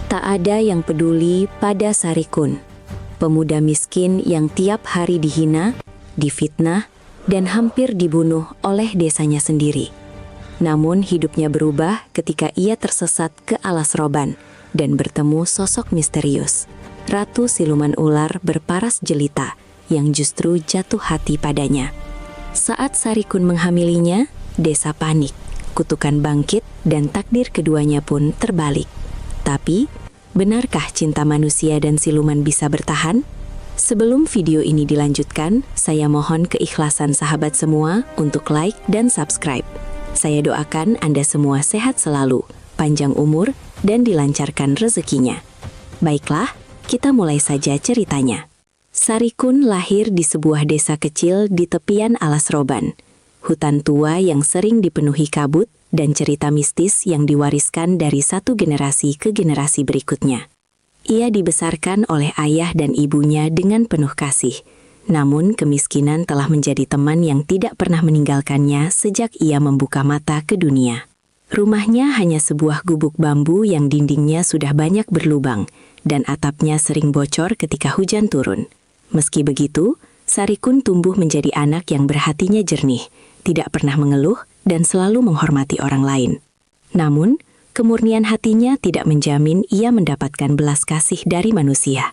Tak ada yang peduli pada Sarikun, pemuda miskin yang tiap hari dihina, difitnah, dan hampir dibunuh oleh desanya sendiri. Namun hidupnya berubah ketika ia tersesat ke alas roban dan bertemu sosok misterius, Ratu Siluman Ular berparas jelita yang justru jatuh hati padanya. Saat Sarikun menghamilinya, desa panik, kutukan bangkit, dan takdir keduanya pun terbalik. Tapi, benarkah cinta manusia dan siluman bisa bertahan? Sebelum video ini dilanjutkan, saya mohon keikhlasan sahabat semua untuk like dan subscribe. Saya doakan Anda semua sehat selalu, panjang umur, dan dilancarkan rezekinya. Baiklah, kita mulai saja ceritanya. Sarikun lahir di sebuah desa kecil di tepian alas roban. Hutan tua yang sering dipenuhi kabut dan cerita mistis yang diwariskan dari satu generasi ke generasi berikutnya. Ia dibesarkan oleh ayah dan ibunya dengan penuh kasih. Namun kemiskinan telah menjadi teman yang tidak pernah meninggalkannya sejak ia membuka mata ke dunia. Rumahnya hanya sebuah gubuk bambu yang dindingnya sudah banyak berlubang dan atapnya sering bocor ketika hujan turun. Meski begitu, Sarikun tumbuh menjadi anak yang berhatinya jernih, tidak pernah mengeluh dan selalu menghormati orang lain. Namun, kemurnian hatinya tidak menjamin ia mendapatkan belas kasih dari manusia.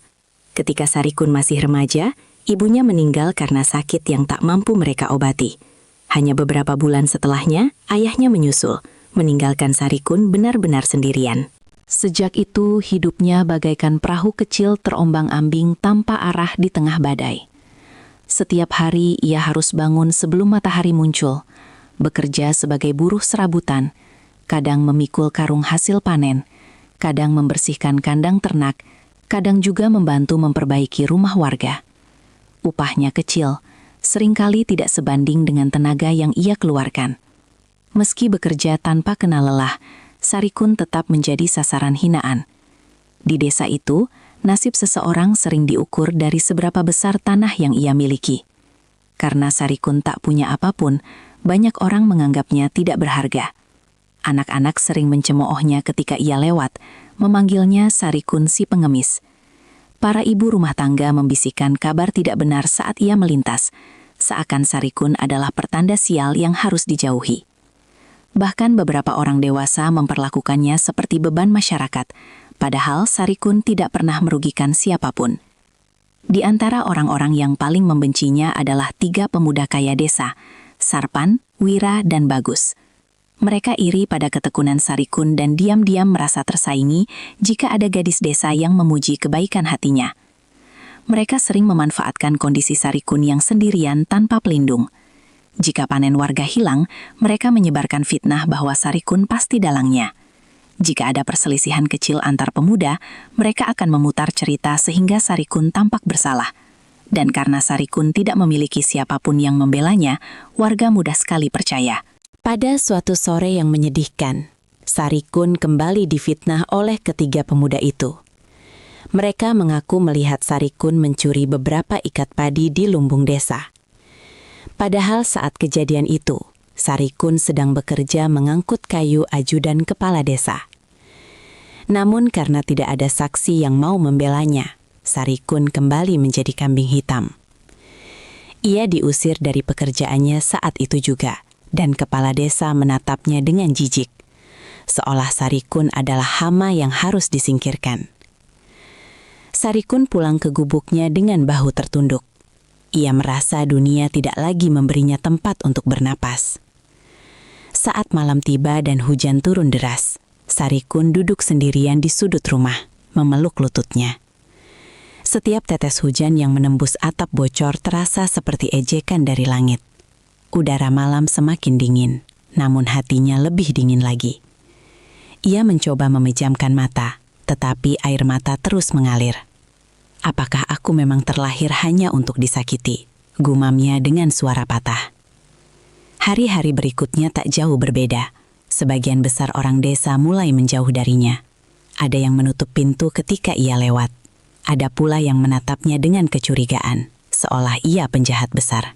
Ketika Sarikun masih remaja, ibunya meninggal karena sakit yang tak mampu mereka obati. Hanya beberapa bulan setelahnya, ayahnya menyusul, meninggalkan Sarikun benar-benar sendirian. Sejak itu, hidupnya bagaikan perahu kecil terombang-ambing tanpa arah di tengah badai. Setiap hari ia harus bangun sebelum matahari muncul, bekerja sebagai buruh serabutan, kadang memikul karung hasil panen, kadang membersihkan kandang ternak, kadang juga membantu memperbaiki rumah warga. Upahnya kecil, seringkali tidak sebanding dengan tenaga yang ia keluarkan. Meski bekerja tanpa kenal lelah, Sarikun tetap menjadi sasaran hinaan. Di desa itu, nasib seseorang sering diukur dari seberapa besar tanah yang ia miliki. Karena Sarikun tak punya apapun, banyak orang menganggapnya tidak berharga. Anak-anak sering mencemoohnya ketika ia lewat, memanggilnya Sarikun si pengemis. Para ibu rumah tangga membisikkan kabar tidak benar saat ia melintas, seakan Sarikun adalah pertanda sial yang harus dijauhi. Bahkan beberapa orang dewasa memperlakukannya seperti beban masyarakat, padahal Sarikun tidak pernah merugikan siapapun. Di antara orang-orang yang paling membencinya adalah 3 pemuda kaya desa, Sarpan, Wira, dan Bagus. Mereka iri pada ketekunan Sarikun dan diam-diam merasa tersaingi jika ada gadis desa yang memuji kebaikan hatinya. Mereka sering memanfaatkan kondisi Sarikun yang sendirian tanpa pelindung. Jika panen warga hilang, mereka menyebarkan fitnah bahwa Sarikun pasti dalangnya. Jika ada perselisihan kecil antar pemuda, mereka akan memutar cerita sehingga Sarikun tampak bersalah. Dan karena Sarikun tidak memiliki siapapun yang membelanya, warga mudah sekali percaya. Pada suatu sore yang menyedihkan, Sarikun kembali difitnah oleh ketiga pemuda itu. Mereka mengaku melihat Sarikun mencuri beberapa ikat padi di lumbung desa. Padahal saat kejadian itu, Sarikun sedang bekerja mengangkut kayu ajudan kepala desa. Namun karena tidak ada saksi yang mau membelanya, Sarikun kembali menjadi kambing hitam. Ia diusir dari pekerjaannya saat itu juga. Dan kepala desa menatapnya dengan jijik, seolah Sarikun adalah hama yang harus disingkirkan. Sarikun pulang ke gubuknya dengan bahu tertunduk. Ia merasa dunia tidak lagi memberinya tempat untuk bernapas. Saat malam tiba dan hujan turun deras, Sarikun duduk sendirian di sudut rumah, memeluk lututnya. Setiap tetes hujan yang menembus atap bocor terasa seperti ejekan dari langit. Udara malam semakin dingin, namun hatinya lebih dingin lagi. Ia mencoba memejamkan mata, tetapi air mata terus mengalir. Apakah aku memang terlahir hanya untuk disakiti? Gumamnya dengan suara patah. Hari-hari berikutnya tak jauh berbeda. Sebagian besar orang desa mulai menjauh darinya. Ada yang menutup pintu ketika ia lewat. Ada pula yang menatapnya dengan kecurigaan, seolah ia penjahat besar.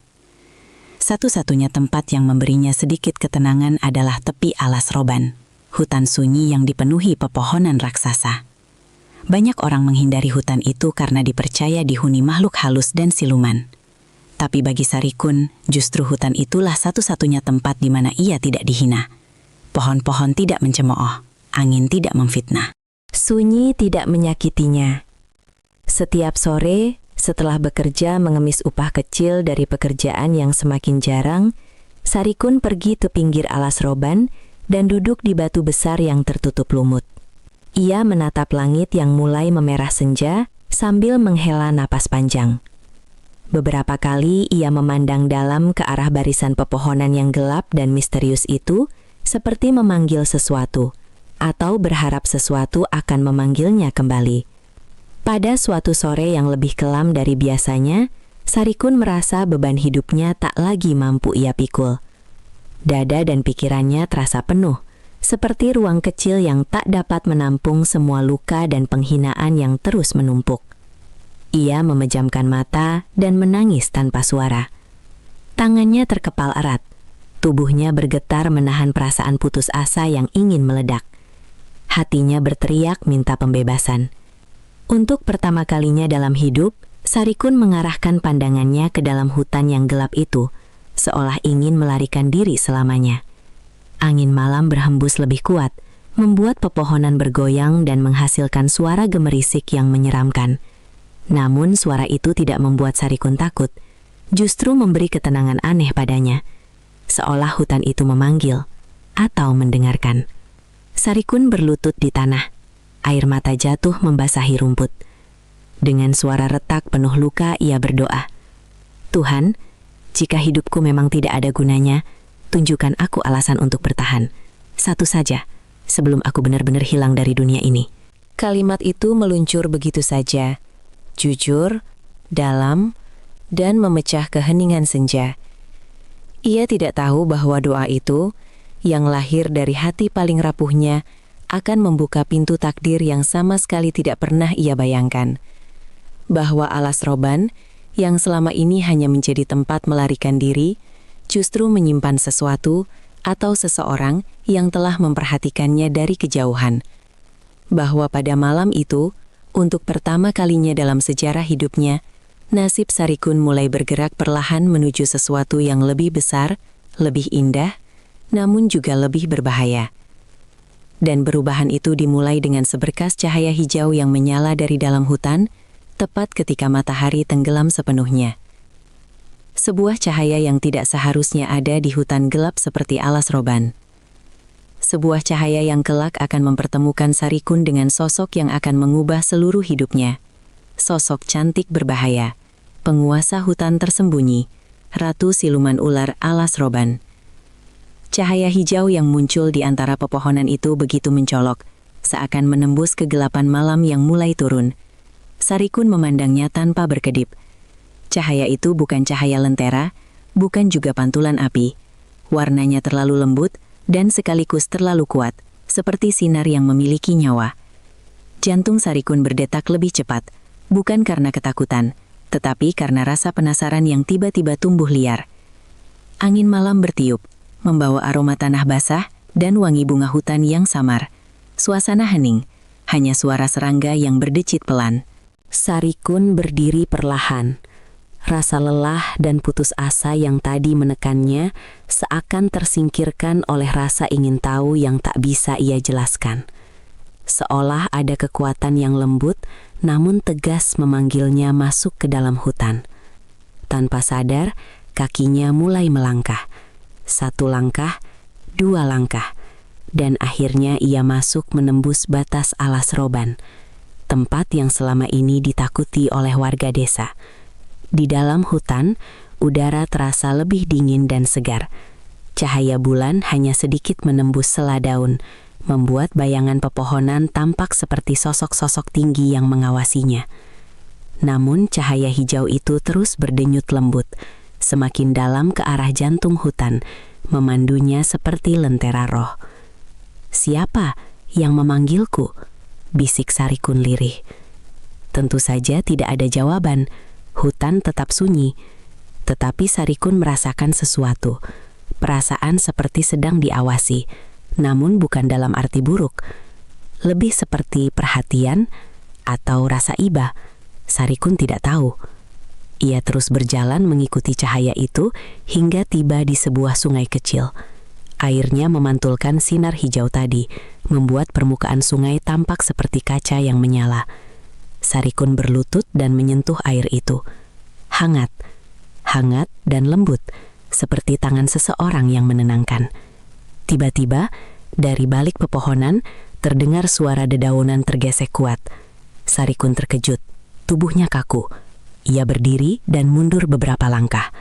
Satu-satunya tempat yang memberinya sedikit ketenangan adalah tepi alas roban, hutan sunyi yang dipenuhi pepohonan raksasa. banyak orang menghindari hutan itu karena dipercaya dihuni makhluk halus dan siluman. Tapi bagi Sarikun, justru hutan itulah satu-satunya tempat di mana ia tidak dihina. Pohon-pohon tidak mencemooh, angin tidak memfitnah. Sunyi tidak menyakitinya. Setiap sore, setelah bekerja mengemis upah kecil dari pekerjaan yang semakin jarang, Sarikun pergi ke pinggir alas roban dan duduk di batu besar yang tertutup lumut. Ia menatap langit yang mulai memerah senja sambil menghela napas panjang. Beberapa kali ia memandang dalam ke arah barisan pepohonan yang gelap dan misterius itu, seperti memanggil sesuatu, atau berharap sesuatu akan memanggilnya kembali. Pada suatu sore yang lebih kelam dari biasanya, Sarikun merasa beban hidupnya tak lagi mampu ia pikul. Dada dan pikirannya terasa penuh, seperti ruang kecil yang tak dapat menampung semua luka dan penghinaan yang terus menumpuk. Ia memejamkan mata dan menangis tanpa suara. Tangannya terkepal erat, tubuhnya bergetar menahan perasaan putus asa yang ingin meledak. Hatinya berteriak minta pembebasan. Untuk pertama kalinya dalam hidup, Sarikun mengarahkan pandangannya ke dalam hutan yang gelap itu, seolah ingin melarikan diri selamanya. Angin malam berhembus lebih kuat, membuat pepohonan bergoyang dan menghasilkan suara gemerisik yang menyeramkan. Namun suara itu tidak membuat Sarikun takut, justru memberi ketenangan aneh padanya, seolah hutan itu memanggil atau mendengarkan. Sarikun berlutut di tanah, air mata jatuh membasahi rumput. Dengan suara retak penuh luka ia berdoa, "Tuhan, jika hidupku memang tidak ada gunanya, tunjukkan aku alasan untuk bertahan. Satu saja, sebelum aku benar-benar hilang dari dunia ini." Kalimat itu meluncur begitu saja, jujur, dalam, dan memecah keheningan senja. Ia tidak tahu bahwa doa itu, yang lahir dari hati paling rapuhnya, akan membuka pintu takdir yang sama sekali tidak pernah ia bayangkan. Bahwa alas roban, yang selama ini hanya menjadi tempat melarikan diri, justru menyimpan sesuatu atau seseorang yang telah memperhatikannya dari kejauhan. Bahwa pada malam itu, untuk pertama kalinya dalam sejarah hidupnya, nasib Sarikun mulai bergerak perlahan menuju sesuatu yang lebih besar, lebih indah, namun juga lebih berbahaya. Dan perubahan itu dimulai dengan seberkas cahaya hijau yang menyala dari dalam hutan, tepat ketika matahari tenggelam sepenuhnya. Sebuah cahaya yang tidak seharusnya ada di hutan gelap seperti alas roban. Sebuah cahaya yang kelak akan mempertemukan Sarikun dengan sosok yang akan mengubah seluruh hidupnya. Sosok cantik berbahaya, penguasa hutan tersembunyi, ratu siluman ular alas roban. Cahaya hijau yang muncul di antara pepohonan itu begitu mencolok, seakan menembus kegelapan malam yang mulai turun. Sarikun memandangnya tanpa berkedip. Cahaya itu bukan cahaya lentera, bukan juga pantulan api. Warnanya terlalu lembut, dan sekaligus terlalu kuat, seperti sinar yang memiliki nyawa. Jantung Sarikun berdetak lebih cepat, bukan karena ketakutan, tetapi karena rasa penasaran yang tiba-tiba tumbuh liar. Angin malam bertiup, membawa aroma tanah basah dan wangi bunga hutan yang samar. Suasana hening, hanya suara serangga yang berdecit pelan. Sarikun berdiri perlahan. Rasa lelah dan putus asa yang tadi menekannya seakan tersingkirkan oleh rasa ingin tahu yang tak bisa ia jelaskan. Seolah ada kekuatan yang lembut namun tegas memanggilnya masuk ke dalam hutan. Tanpa sadar, kakinya mulai melangkah. 1 langkah, 2 langkah, dan akhirnya ia masuk menembus batas alas roban, tempat yang selama ini ditakuti oleh warga desa. Di dalam hutan, udara terasa lebih dingin dan segar. Cahaya bulan hanya sedikit menembus sela daun, membuat bayangan pepohonan tampak seperti sosok-sosok tinggi yang mengawasinya. Namun cahaya hijau itu terus berdenyut lembut, semakin dalam ke arah jantung hutan, memandunya seperti lentera roh. "Siapa yang memanggilku?" bisik Sarikun lirih. Tentu saja tidak ada jawaban. Hutan tetap sunyi, tetapi Sarikun merasakan sesuatu. Perasaan seperti sedang diawasi, namun bukan dalam arti buruk. Lebih seperti perhatian, Atau rasa iba? Sarikun tidak tahu. Ia terus berjalan mengikuti cahaya itu hingga tiba di sebuah sungai kecil. Airnya memantulkan sinar hijau tadi, membuat permukaan sungai tampak seperti kaca yang menyala. Sarikun berlutut dan menyentuh air itu. Hangat dan lembut, seperti tangan seseorang yang menenangkan. Tiba-tiba, dari balik pepohonan, terdengar suara dedaunan tergesek kuat. Sarikun terkejut, tubuhnya kaku. Ia berdiri dan mundur beberapa langkah.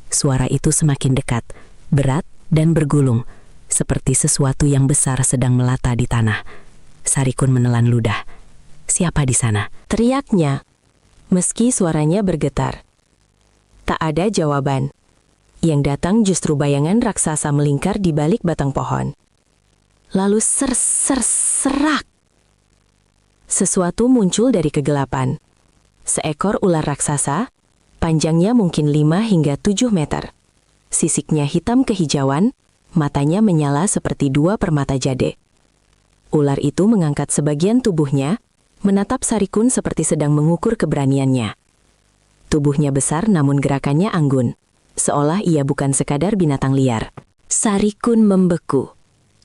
Suara itu semakin dekat, berat dan bergulung, seperti sesuatu yang besar sedang melata di tanah. Sarikun menelan ludah. Siapa di sana? Teriaknya, meski suaranya bergetar. Tak ada jawaban. Yang datang justru bayangan raksasa melingkar di balik batang pohon. Lalu serak. Sesuatu muncul dari kegelapan. Seekor ular raksasa, panjangnya mungkin 5 hingga 7 meter. Sisiknya hitam kehijauan, matanya menyala seperti 2 permata jade. Ular itu mengangkat sebagian tubuhnya, menatap Sarikun seperti sedang mengukur keberaniannya. Tubuhnya besar namun gerakannya anggun, seolah ia bukan sekadar binatang liar. Sarikun membeku,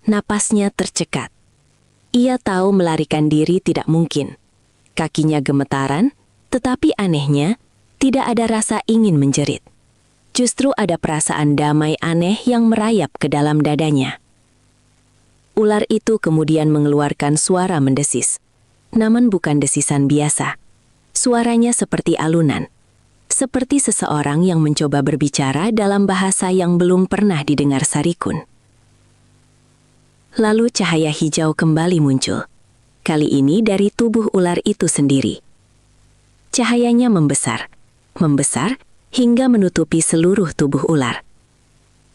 napasnya tercekat. Ia tahu melarikan diri tidak mungkin. Kakinya gemetaran, tetapi anehnya, tidak ada rasa ingin menjerit. Justru ada perasaan damai aneh yang merayap ke dalam dadanya. Ular itu kemudian mengeluarkan suara mendesis. Namun bukan desisan biasa. Suaranya seperti alunan. Seperti seseorang yang mencoba berbicara dalam bahasa yang belum pernah didengar Sarikun. Lalu cahaya hijau kembali muncul. Kali ini dari tubuh ular itu sendiri. Cahayanya membesar hingga menutupi seluruh tubuh ular.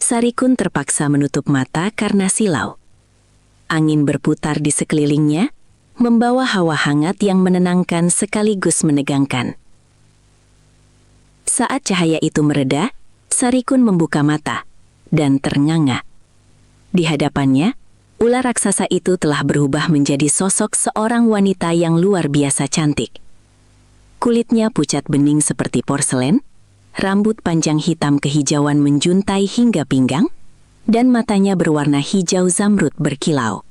Sarikun terpaksa menutup mata karena silau. Angin berputar di sekelilingnya, membawa hawa hangat yang menenangkan sekaligus menegangkan. Saat cahaya itu mereda, Sarikun membuka mata dan ternganga. Di hadapannya, ular raksasa itu telah berubah menjadi sosok seorang wanita yang luar biasa cantik. Kulitnya pucat bening seperti porselen, rambut panjang hitam kehijauan menjuntai hingga pinggang, dan matanya berwarna hijau zamrud berkilau.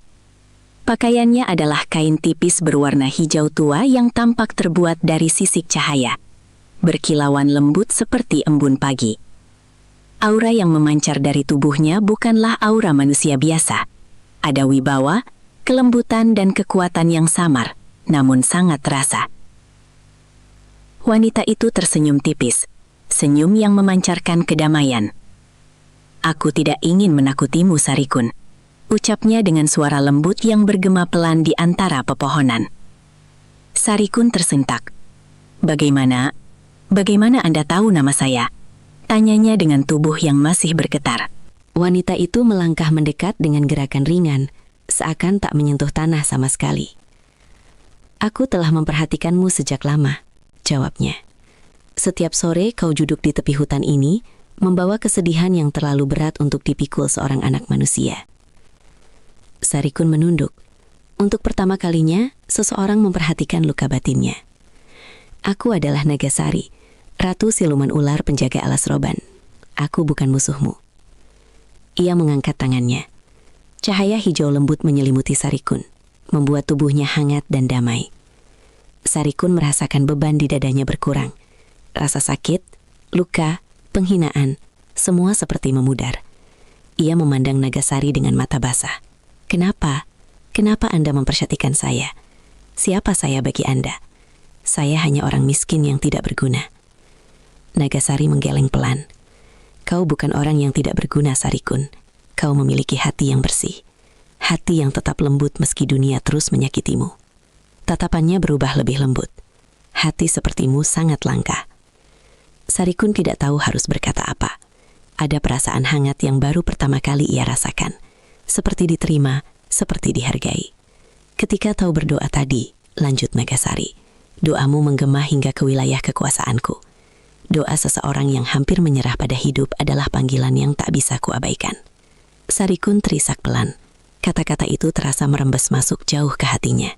Pakaiannya adalah kain tipis berwarna hijau tua yang tampak terbuat dari sisik cahaya, berkilauan lembut seperti embun pagi. Aura yang memancar dari tubuhnya bukanlah aura manusia biasa. Ada wibawa, kelembutan dan kekuatan yang samar, namun sangat terasa. Wanita itu tersenyum tipis, senyum yang memancarkan kedamaian. "Aku tidak ingin menakutimu, Sarikun," ucapnya dengan suara lembut yang bergema pelan di antara pepohonan. Sarikun tersentak. Bagaimana Anda tahu nama saya?" tanyanya dengan tubuh yang masih bergetar. Wanita itu melangkah mendekat dengan gerakan ringan, seakan tak menyentuh tanah sama sekali. "Aku telah memperhatikanmu sejak lama," jawabnya. "Setiap sore kau duduk di tepi hutan ini, membawa kesedihan yang terlalu berat untuk dipikul seorang anak manusia." Sarikun menunduk. Untuk pertama kalinya, seseorang memperhatikan luka batinnya. "Aku adalah Nagasari, Ratu Siluman Ular penjaga alas roban. Aku bukan musuhmu." Ia mengangkat tangannya. Cahaya hijau lembut menyelimuti Sarikun, membuat tubuhnya hangat dan damai. Sarikun merasakan beban di dadanya berkurang. Rasa sakit, luka, penghinaan, semua seperti memudar. Ia memandang Nagasari dengan mata basah. Kenapa Anda memperhatikan saya? Siapa saya bagi Anda? Saya hanya orang miskin yang tidak berguna." Nagasari menggeleng pelan. "Kau bukan orang yang tidak berguna, Sarikun. Kau memiliki hati yang bersih. Hati yang tetap lembut meski dunia terus menyakitimu." Tatapannya berubah lebih lembut. "Hati sepertimu sangat langka." Sarikun tidak tahu harus berkata apa. Ada perasaan hangat yang baru pertama kali ia rasakan. Seperti diterima, seperti dihargai. "Ketika kau berdoa tadi," lanjut Nagasari, "doamu menggema hingga ke wilayah kekuasaanku. Doa seseorang yang hampir menyerah pada hidup adalah panggilan yang tak bisa kuabaikan." Sarikun terisak pelan. Kata-kata itu terasa merembes masuk jauh ke hatinya.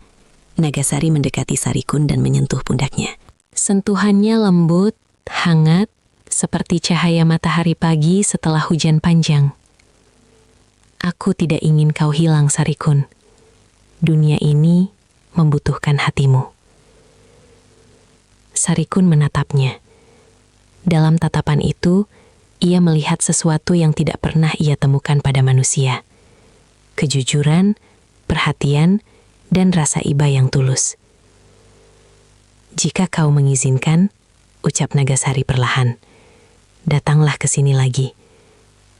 Nagasari mendekati Sarikun dan menyentuh pundaknya. Sentuhannya lembut, hangat, seperti cahaya matahari pagi setelah hujan panjang. Aku tidak ingin kau hilang, Sarikun. Dunia ini membutuhkan hatimu. Sarikun menatapnya. Dalam tatapan itu, ia melihat sesuatu yang tidak pernah ia temukan pada manusia. Kejujuran, perhatian, dan rasa iba yang tulus. Jika kau mengizinkan, ucap Nagasari perlahan, datanglah ke sini lagi.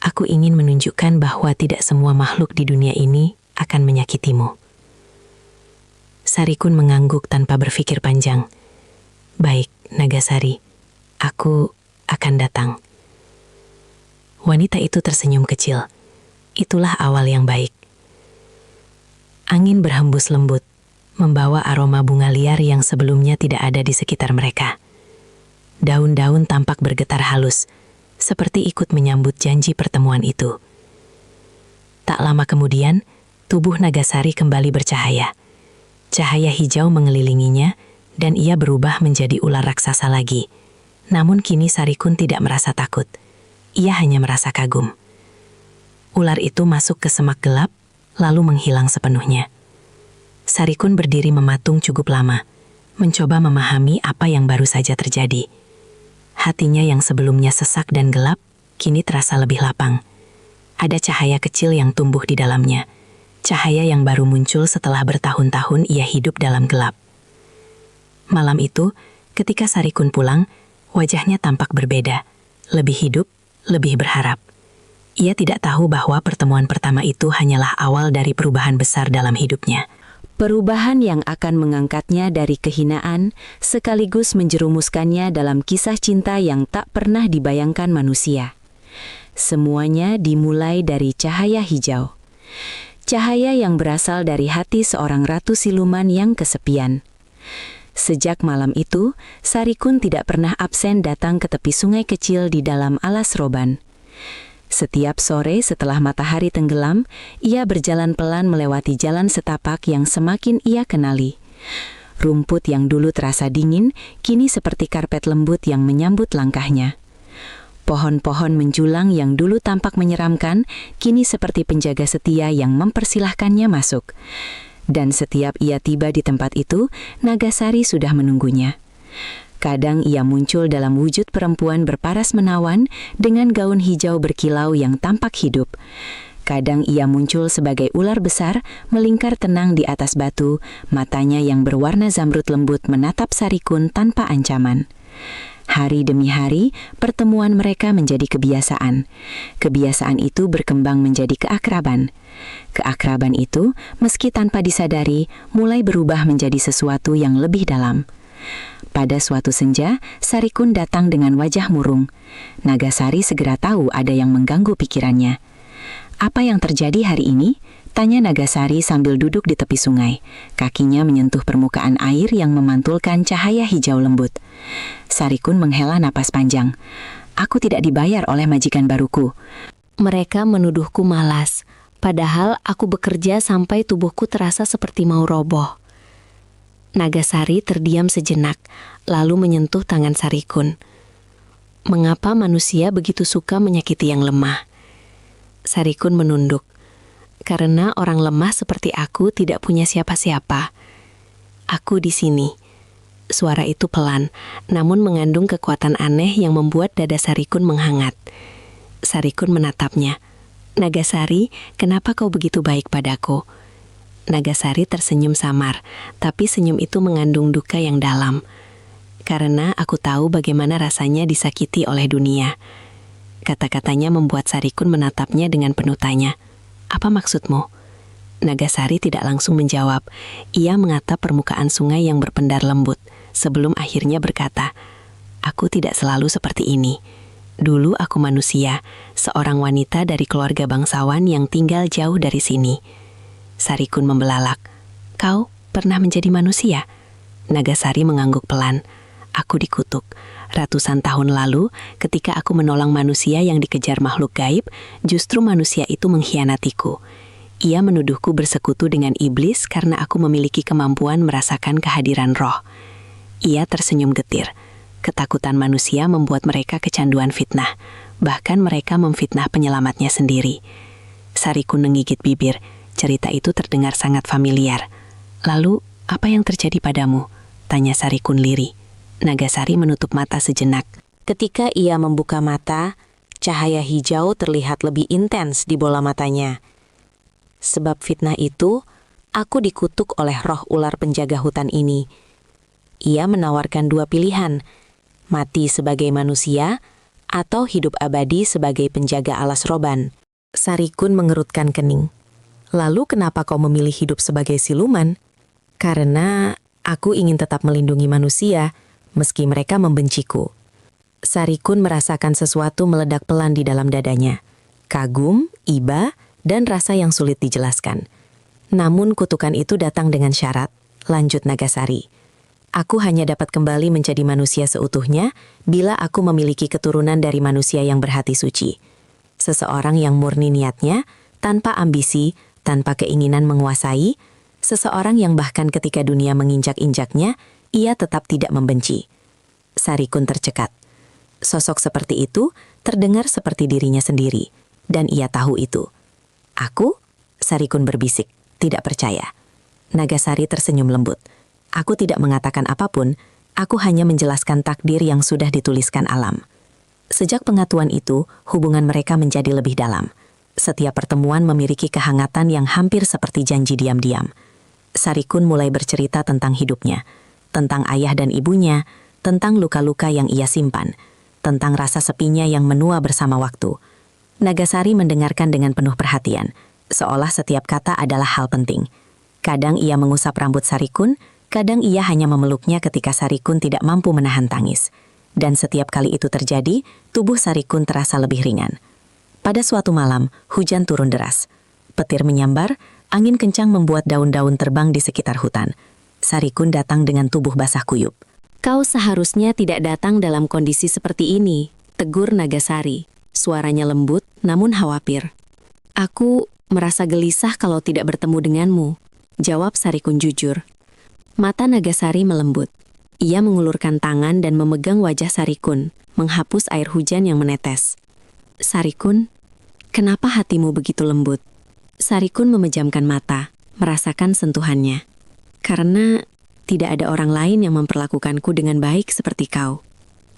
Aku ingin menunjukkan bahwa tidak semua makhluk di dunia ini akan menyakitimu. Sarikun mengangguk tanpa berpikir panjang. Baik, Nagasari, aku akan datang. Wanita itu tersenyum kecil. Itulah awal yang baik. Angin berhembus lembut, membawa aroma bunga liar yang sebelumnya tidak ada di sekitar mereka. Daun-daun tampak bergetar halus, seperti ikut menyambut janji pertemuan itu. Tak lama kemudian, tubuh Nagasari kembali bercahaya. Cahaya hijau mengelilinginya, dan ia berubah menjadi ular raksasa lagi. Namun kini Sarikun tidak merasa takut. Ia hanya merasa kagum. Ular itu masuk ke semak gelap, lalu menghilang sepenuhnya. Sarikun berdiri mematung cukup lama, mencoba memahami apa yang baru saja terjadi. Hatinya yang sebelumnya sesak dan gelap, kini terasa lebih lapang. Ada cahaya kecil yang tumbuh di dalamnya. Cahaya yang baru muncul setelah bertahun-tahun ia hidup dalam gelap. Malam itu, ketika Sarikun pulang, wajahnya tampak berbeda, lebih hidup, lebih berharap. Ia tidak tahu bahwa pertemuan pertama itu hanyalah awal dari perubahan besar dalam hidupnya. Perubahan yang akan mengangkatnya dari kehinaan sekaligus menjerumuskannya dalam kisah cinta yang tak pernah dibayangkan manusia. Semuanya dimulai dari cahaya hijau. Cahaya yang berasal dari hati seorang ratu siluman yang kesepian. Sejak malam itu, Sarikun tidak pernah absen datang ke tepi sungai kecil di dalam alas roban. Setiap sore setelah matahari tenggelam, ia berjalan pelan melewati jalan setapak yang semakin ia kenali. Rumput yang dulu terasa dingin, kini seperti karpet lembut yang menyambut langkahnya. Pohon-pohon menjulang yang dulu tampak menyeramkan, kini seperti penjaga setia yang mempersilahkannya masuk. Dan setiap ia tiba di tempat itu, Nagasari sudah menunggunya. Kadang ia muncul dalam wujud perempuan berparas menawan dengan gaun hijau berkilau yang tampak hidup. Kadang ia muncul sebagai ular besar melingkar tenang di atas batu, matanya yang berwarna zamrud lembut menatap Sarikun tanpa ancaman. Hari demi hari, pertemuan mereka menjadi kebiasaan. Kebiasaan itu berkembang menjadi keakraban. Keakraban itu, meski tanpa disadari, mulai berubah menjadi sesuatu yang lebih dalam. Pada suatu senja, Sarikun datang dengan wajah murung. Nagasari segera tahu ada yang mengganggu pikirannya. "Apa yang terjadi hari ini?" tanya Nagasari sambil duduk di tepi sungai. Kakinya menyentuh permukaan air yang memantulkan cahaya hijau lembut. Sarikun menghela napas panjang. "Aku tidak dibayar oleh majikan baruku. Mereka menuduhku malas, padahal aku bekerja sampai tubuhku terasa seperti mau roboh." Nagasari terdiam sejenak, lalu menyentuh tangan Sarikun. "Mengapa manusia begitu suka menyakiti yang lemah?" Sarikun menunduk. "Karena orang lemah seperti aku tidak punya siapa-siapa. Aku di sini." Suara itu pelan, namun mengandung kekuatan aneh yang membuat dada Sarikun menghangat. Sarikun menatapnya. "Nagasari, kenapa kau begitu baik padaku?" Nagasari tersenyum samar, tapi senyum itu mengandung duka yang dalam. "Karena aku tahu bagaimana rasanya disakiti oleh dunia." Kata-katanya membuat Sarikun menatapnya dengan penuh tanya. "Apa maksudmu?" Nagasari tidak langsung menjawab. Ia mengatap permukaan sungai yang berpendar lembut, sebelum akhirnya berkata, "Aku tidak selalu seperti ini. Dulu aku manusia, seorang wanita dari keluarga bangsawan yang tinggal jauh dari sini." Sarikun membelalak. "Kau pernah menjadi manusia?" Nagasari mengangguk pelan. "Aku dikutuk. Ratusan tahun lalu, ketika aku menolong manusia yang dikejar makhluk gaib, justru manusia itu mengkhianatiku. Ia menuduhku bersekutu dengan iblis karena aku memiliki kemampuan merasakan kehadiran roh. Ia tersenyum getir. Ketakutan manusia membuat mereka kecanduan fitnah. Bahkan mereka memfitnah penyelamatnya sendiri. Sarikun menggigit bibir. Cerita itu terdengar sangat familiar. Lalu, apa yang terjadi padamu? Tanya Sarikun lirih. Nagasari menutup mata sejenak. Ketika ia membuka mata, cahaya hijau terlihat lebih intens di bola matanya. Sebab fitnah itu, aku dikutuk oleh roh ular penjaga hutan ini. Ia menawarkan dua pilihan, mati sebagai manusia atau hidup abadi sebagai penjaga alas roban. Sarikun mengerutkan kening. Lalu kenapa kau memilih hidup sebagai siluman? Karena aku ingin tetap melindungi manusia, meski mereka membenciku. Sarikun merasakan sesuatu meledak pelan di dalam dadanya. Kagum, iba, dan rasa yang sulit dijelaskan. Namun kutukan itu datang dengan syarat, lanjut Nagasari. Aku hanya dapat kembali menjadi manusia seutuhnya bila aku memiliki keturunan dari manusia yang berhati suci. Seseorang yang murni niatnya, tanpa ambisi, tanpa keinginan menguasai, seseorang yang bahkan ketika dunia menginjak-injaknya, ia tetap tidak membenci. Sarikun tercekat. Sosok seperti itu terdengar seperti dirinya sendiri, dan ia tahu itu. Aku? Sarikun berbisik, tidak percaya. Nagasari tersenyum lembut. Aku tidak mengatakan apapun, aku hanya menjelaskan takdir yang sudah dituliskan alam. Sejak pengatuan itu, hubungan mereka menjadi lebih dalam. Setiap pertemuan memiliki kehangatan yang hampir seperti janji diam-diam. Sarikun mulai bercerita tentang hidupnya, tentang ayah dan ibunya, tentang luka-luka yang ia simpan, tentang rasa sepinya yang menua bersama waktu. Nagasari mendengarkan dengan penuh perhatian, seolah setiap kata adalah hal penting. Kadang ia mengusap rambut Sarikun, kadang ia hanya memeluknya ketika Sarikun tidak mampu menahan tangis. Dan setiap kali itu terjadi, tubuh Sarikun terasa lebih ringan. Pada suatu malam, hujan turun deras. Petir menyambar, angin kencang membuat daun-daun terbang di sekitar hutan. Sarikun datang dengan tubuh basah kuyup. Kau seharusnya tidak datang dalam kondisi seperti ini, tegur Nagasari. Suaranya lembut, namun khawatir. Aku merasa gelisah kalau tidak bertemu denganmu, jawab Sarikun jujur. Mata Nagasari melembut. Ia mengulurkan tangan dan memegang wajah Sarikun, menghapus air hujan yang menetes. Sarikun, kenapa hatimu begitu lembut? Sarikun memejamkan mata, merasakan sentuhannya. Karena tidak ada orang lain yang memperlakukanku dengan baik seperti kau.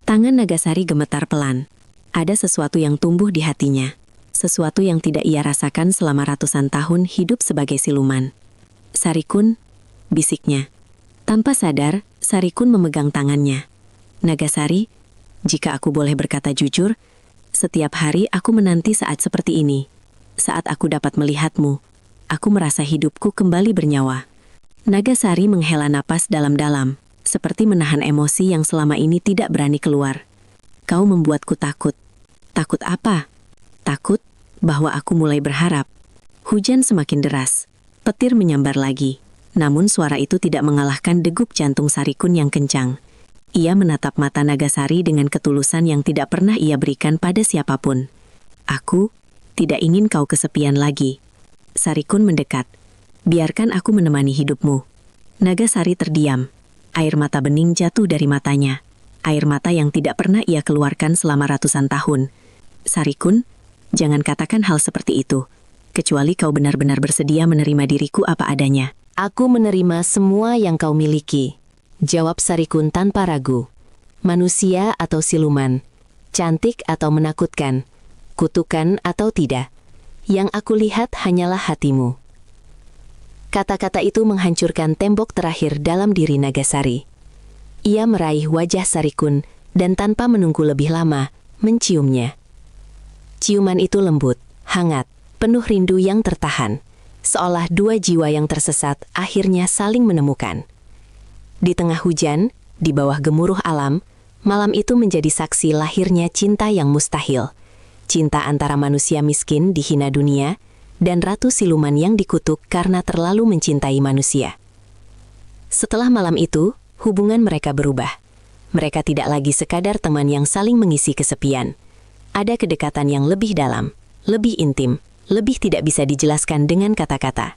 Tangan Nagasari gemetar pelan. Ada sesuatu yang tumbuh di hatinya. Sesuatu yang tidak ia rasakan selama ratusan tahun hidup sebagai siluman. Sarikun, bisiknya. Tanpa sadar, Sarikun memegang tangannya. Nagasari, jika aku boleh berkata jujur, setiap hari aku menanti saat seperti ini. Saat aku dapat melihatmu, aku merasa hidupku kembali bernyawa. Nagasari menghela napas dalam-dalam, seperti menahan emosi yang selama ini tidak berani keluar. Kau membuatku takut. Takut apa? Takut bahwa aku mulai berharap. Hujan semakin deras. Petir menyambar lagi. Namun suara itu tidak mengalahkan degup jantung Sarikun yang kencang. Ia menatap mata Nagasari dengan ketulusan yang tidak pernah ia berikan pada siapapun. Aku tidak ingin kau kesepian lagi. Sarikun mendekat. Biarkan aku menemani hidupmu. Nagasari terdiam. Air mata bening jatuh dari matanya. Air mata yang tidak pernah ia keluarkan selama ratusan tahun. Sarikun, jangan katakan hal seperti itu. Kecuali kau benar-benar bersedia menerima diriku apa adanya. Aku menerima semua yang kau miliki, jawab Sarikun tanpa ragu. Manusia atau siluman, cantik atau menakutkan, kutukan atau tidak. Yang aku lihat hanyalah hatimu. Kata-kata itu menghancurkan tembok terakhir dalam diri Nagasari. Ia meraih wajah Sarikun dan tanpa menunggu lebih lama, menciumnya. Ciuman itu lembut, hangat, penuh rindu yang tertahan. Seolah dua jiwa yang tersesat akhirnya saling menemukan. Di tengah hujan, di bawah gemuruh alam, malam itu menjadi saksi lahirnya cinta yang mustahil. Cinta antara manusia miskin dihina dunia, dan ratu siluman yang dikutuk karena terlalu mencintai manusia. Setelah malam itu, hubungan mereka berubah. Mereka tidak lagi sekadar teman yang saling mengisi kesepian. Ada kedekatan yang lebih dalam, lebih intim, lebih tidak bisa dijelaskan dengan kata-kata.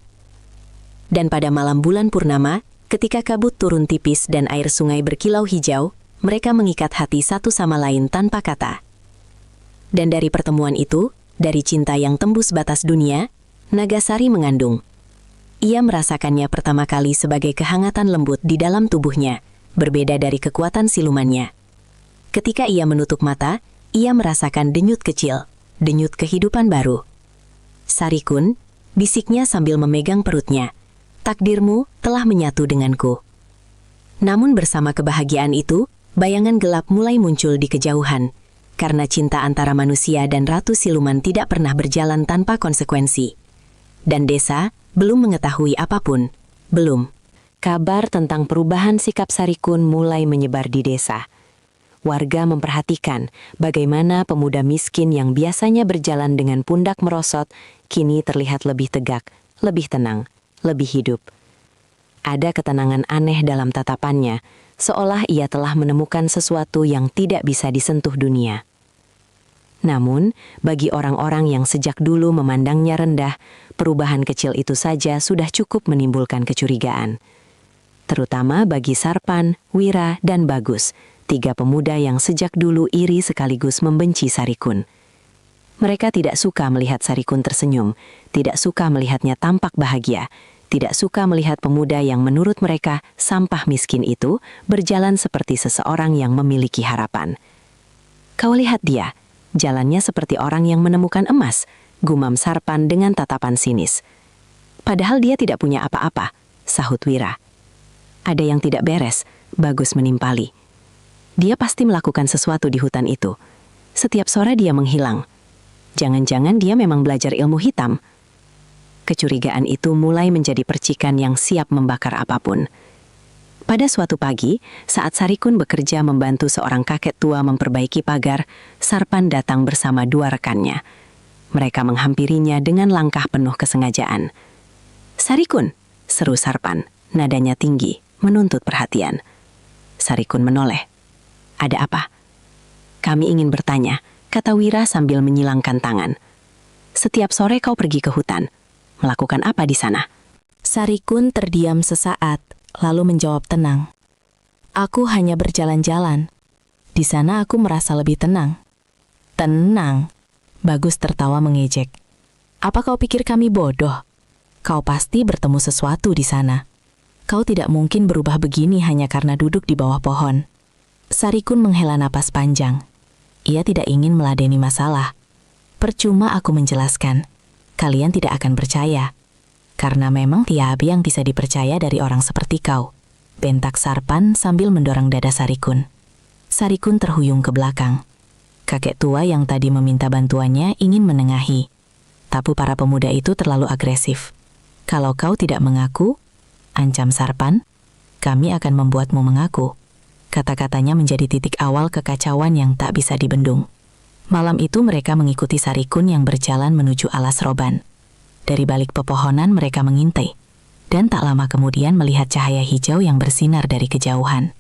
Dan pada malam bulan purnama, ketika kabut turun tipis dan air sungai berkilau hijau, mereka mengikat hati satu sama lain tanpa kata. Dan dari pertemuan itu, dari cinta yang tembus batas dunia, Nagasari mengandung. Ia merasakannya pertama kali sebagai kehangatan lembut di dalam tubuhnya, berbeda dari kekuatan silumannya. Ketika ia menutup mata, ia merasakan denyut kecil, denyut kehidupan baru. Sarikun, bisiknya sambil memegang perutnya, takdirmu telah menyatu denganku. Namun bersama kebahagiaan itu, bayangan gelap mulai muncul di kejauhan, karena cinta antara manusia dan ratu siluman tidak pernah berjalan tanpa konsekuensi. Dan desa belum mengetahui apapun, belum. Kabar tentang perubahan sikap Sarikun mulai menyebar di desa. Warga memperhatikan bagaimana pemuda miskin yang biasanya berjalan dengan pundak merosot, kini terlihat lebih tegak, lebih tenang, lebih hidup. Ada ketenangan aneh dalam tatapannya, seolah ia telah menemukan sesuatu yang tidak bisa disentuh dunia. Namun, bagi orang-orang yang sejak dulu memandangnya rendah, perubahan kecil itu saja sudah cukup menimbulkan kecurigaan. Terutama bagi Sarpan, Wira, dan Bagus, 3 pemuda yang sejak dulu iri sekaligus membenci Sarikun. Mereka tidak suka melihat Sarikun tersenyum, tidak suka melihatnya tampak bahagia, tidak suka melihat pemuda yang menurut mereka sampah miskin itu berjalan seperti seseorang yang memiliki harapan. Kau lihat dia, jalannya seperti orang yang menemukan emas, gumam Sarpan dengan tatapan sinis. Padahal dia tidak punya apa-apa, sahut Wira. Ada yang tidak beres, Bagus menimpali. Dia pasti melakukan sesuatu di hutan itu. Setiap sore dia menghilang. Jangan-jangan dia memang belajar ilmu hitam. Kecurigaan itu mulai menjadi percikan yang siap membakar apapun. Pada suatu pagi, saat Sarikun bekerja membantu seorang kakek tua memperbaiki pagar, Sarpan datang bersama 2 rekannya. Mereka menghampirinya dengan langkah penuh kesengajaan. "Sarikun," seru Sarpan, nadanya tinggi, menuntut perhatian. Sarikun menoleh. "Ada apa?" "Kami ingin bertanya," kata Wira sambil menyilangkan tangan. "Setiap sore kau pergi ke hutan. Melakukan apa di sana?" Sarikun terdiam sesaat, lalu menjawab tenang. "Aku hanya berjalan-jalan. Di sana aku merasa lebih tenang." "Tenang?" Bagus tertawa mengejek. "Apa kau pikir kami bodoh? Kau pasti bertemu sesuatu di sana. Kau tidak mungkin berubah begini hanya karena duduk di bawah pohon." Sarikun menghela napas panjang. Ia tidak ingin meladeni masalah. "Percuma aku menjelaskan. Kalian tidak akan percaya. Karena memang tiada yang bisa dipercaya dari orang seperti kau," bentak Sarpan sambil mendorong dada Sarikun. Sarikun terhuyung ke belakang. Kakek tua yang tadi meminta bantuannya ingin menengahi. Tapi para pemuda itu terlalu agresif. "Kalau kau tidak mengaku," ancam Sarpan, "kami akan membuatmu mengaku." Kata-katanya menjadi titik awal kekacauan yang tak bisa dibendung. Malam itu mereka mengikuti Sarikun yang berjalan menuju alas roban. Dari balik pepohonan mereka mengintai, dan tak lama kemudian melihat cahaya hijau yang bersinar dari kejauhan.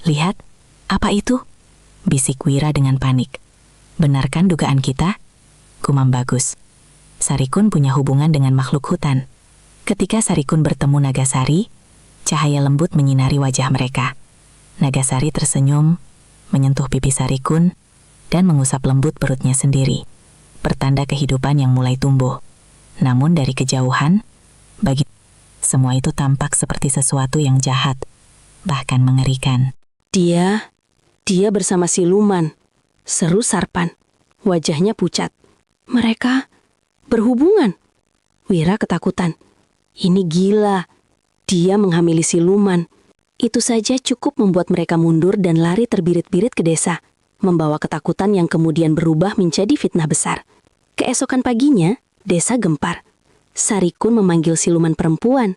"Lihat, apa itu?" bisik Wira dengan panik. "Benarkan dugaan kita?" gumam Bagus. Sarikun punya hubungan dengan makhluk hutan. Ketika Sarikun bertemu Nagasari, cahaya lembut menyinari wajah mereka. Nagasari tersenyum, menyentuh pipi Sarikun, dan mengusap lembut perutnya sendiri, pertanda kehidupan yang mulai tumbuh. Namun dari kejauhan, bagi semua itu tampak seperti sesuatu yang jahat, bahkan mengerikan. Dia bersama siluman," seru Sarpan. Wajahnya pucat. "Mereka berhubungan?" Wira ketakutan. "Ini gila. Dia menghamili siluman." Itu saja cukup membuat mereka mundur dan lari terbirit-birit ke desa, membawa ketakutan yang kemudian berubah menjadi fitnah besar. Keesokan paginya, desa gempar. Sarikun memanggil siluman perempuan.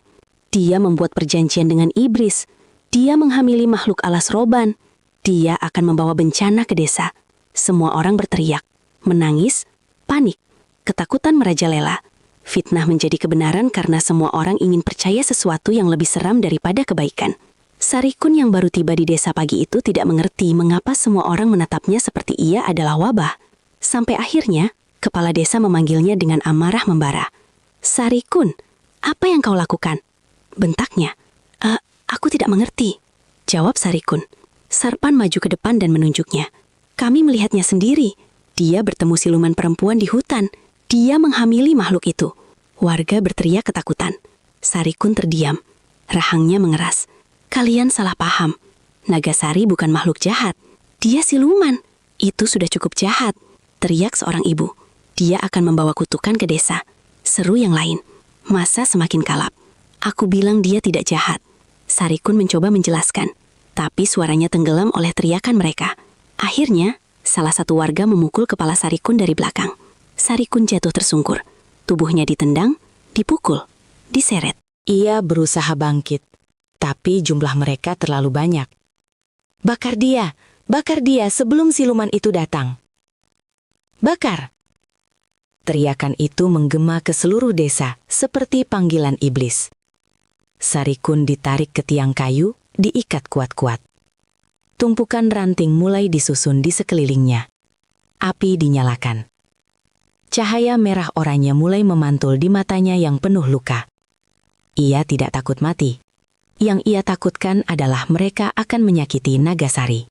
Dia membuat perjanjian dengan iblis. Dia menghamili makhluk alas roban. Dia akan membawa bencana ke desa. Semua orang berteriak, menangis, panik. Ketakutan merajalela. Fitnah menjadi kebenaran karena semua orang ingin percaya sesuatu yang lebih seram daripada kebaikan. Sarikun yang baru tiba di desa pagi itu tidak mengerti mengapa semua orang menatapnya seperti ia adalah wabah. Sampai akhirnya, Kepala desa memanggilnya dengan amarah membara. "Sarikun, apa yang kau lakukan?" bentaknya. Aku tidak mengerti," jawab Sarikun. Sarpan maju ke depan dan menunjuknya. "Kami melihatnya sendiri. Dia bertemu siluman perempuan di hutan. Dia menghamili makhluk itu." Warga berteriak ketakutan. Sarikun terdiam. Rahangnya mengeras. "Kalian salah paham. Nagasari bukan makhluk jahat. Dia siluman. Itu sudah cukup jahat," teriak seorang ibu. "Dia akan membawa kutukan ke desa." Seru yang lain. Masa semakin kalap. "Aku bilang dia tidak jahat." Sarikun mencoba menjelaskan, tapi suaranya tenggelam oleh teriakan mereka. Akhirnya, salah satu warga memukul kepala Sarikun dari belakang. Sarikun jatuh tersungkur. Tubuhnya ditendang, dipukul, diseret. Ia berusaha bangkit, tapi jumlah mereka terlalu banyak. Bakar dia sebelum siluman itu datang." "Bakar!" Teriakan itu menggema ke seluruh desa seperti panggilan iblis. Sarikun ditarik ke tiang kayu, diikat kuat-kuat. Tumpukan ranting mulai disusun di sekelilingnya. Api dinyalakan. Cahaya merah oranye mulai memantul di matanya yang penuh luka. Ia tidak takut mati. Yang ia takutkan adalah mereka akan menyakiti Nagasari.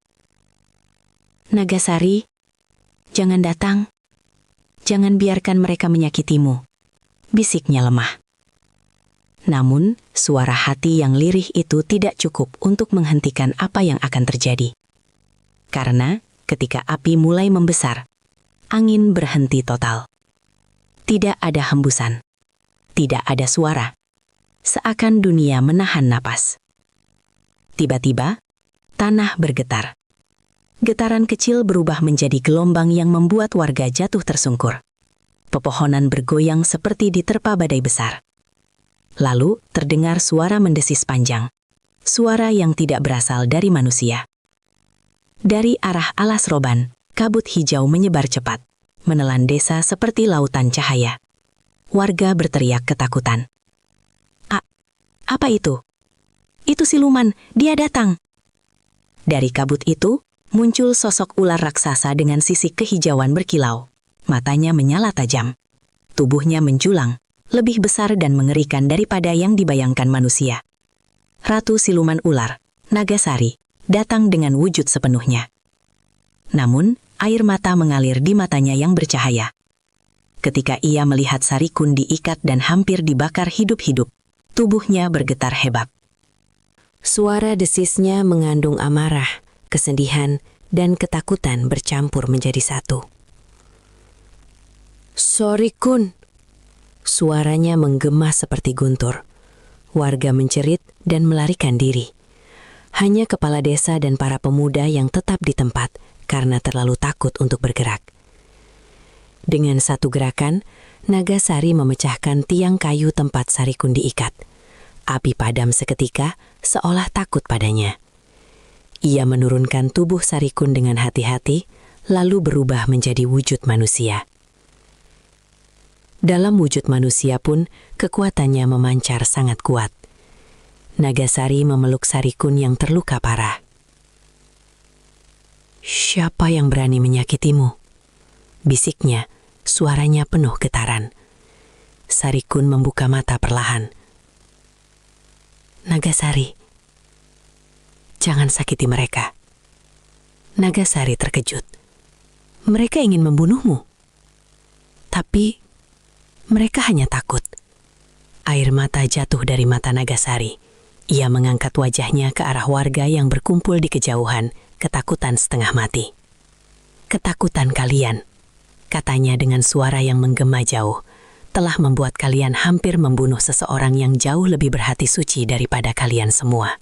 "Nagasari, jangan datang. Jangan biarkan mereka menyakitimu," bisiknya lemah. Namun, suara hati yang lirih itu tidak cukup untuk menghentikan apa yang akan terjadi. Karena, ketika api mulai membesar, angin berhenti total. Tidak ada hembusan. Tidak ada suara. Seakan dunia menahan napas. Tiba-tiba, tanah bergetar. Getaran kecil berubah menjadi gelombang yang membuat warga jatuh tersungkur. Pepohonan bergoyang seperti diterpa badai besar. Lalu, terdengar suara mendesis panjang. Suara yang tidak berasal dari manusia. Dari arah alas roban, kabut hijau menyebar cepat, menelan desa seperti lautan cahaya. Warga berteriak ketakutan. Apa itu? Itu siluman, dia datang." Dari kabut itu, muncul sosok ular raksasa dengan sisik kehijauan berkilau. Matanya menyala tajam. Tubuhnya menjulang, lebih besar dan mengerikan daripada yang dibayangkan manusia. Ratu siluman ular, Nagasari, datang dengan wujud sepenuhnya. Namun, air mata mengalir di matanya yang bercahaya. Ketika ia melihat Sarikun diikat dan hampir dibakar hidup-hidup, tubuhnya bergetar hebat. Suara desisnya mengandung amarah, kesedihan, dan ketakutan bercampur menjadi satu. "Sarikun!" Suaranya menggema seperti guntur. Warga mencerit dan melarikan diri. Hanya kepala desa dan para pemuda yang tetap di tempat karena terlalu takut untuk bergerak. Dengan satu gerakan, Nagasari memecahkan tiang kayu tempat Sarikun diikat. Api padam seketika, seolah takut padanya. Ia menurunkan tubuh Sarikun dengan hati-hati, lalu berubah menjadi wujud manusia. Dalam wujud manusia pun, kekuatannya memancar sangat kuat. Nagasari memeluk Sarikun yang terluka parah. "Siapa yang berani menyakitimu?" bisiknya, suaranya penuh getaran. Sarikun membuka mata perlahan. "Nagasari, jangan sakiti mereka." Nagasari terkejut. "Mereka ingin membunuhmu." Tapi mereka hanya takut. Air mata jatuh dari mata Nagasari. Ia mengangkat wajahnya ke arah warga yang berkumpul di kejauhan, ketakutan setengah mati. "Ketakutan kalian," katanya dengan suara yang menggema jauh, "telah membuat kalian hampir membunuh seseorang yang jauh lebih berhati suci daripada kalian semua."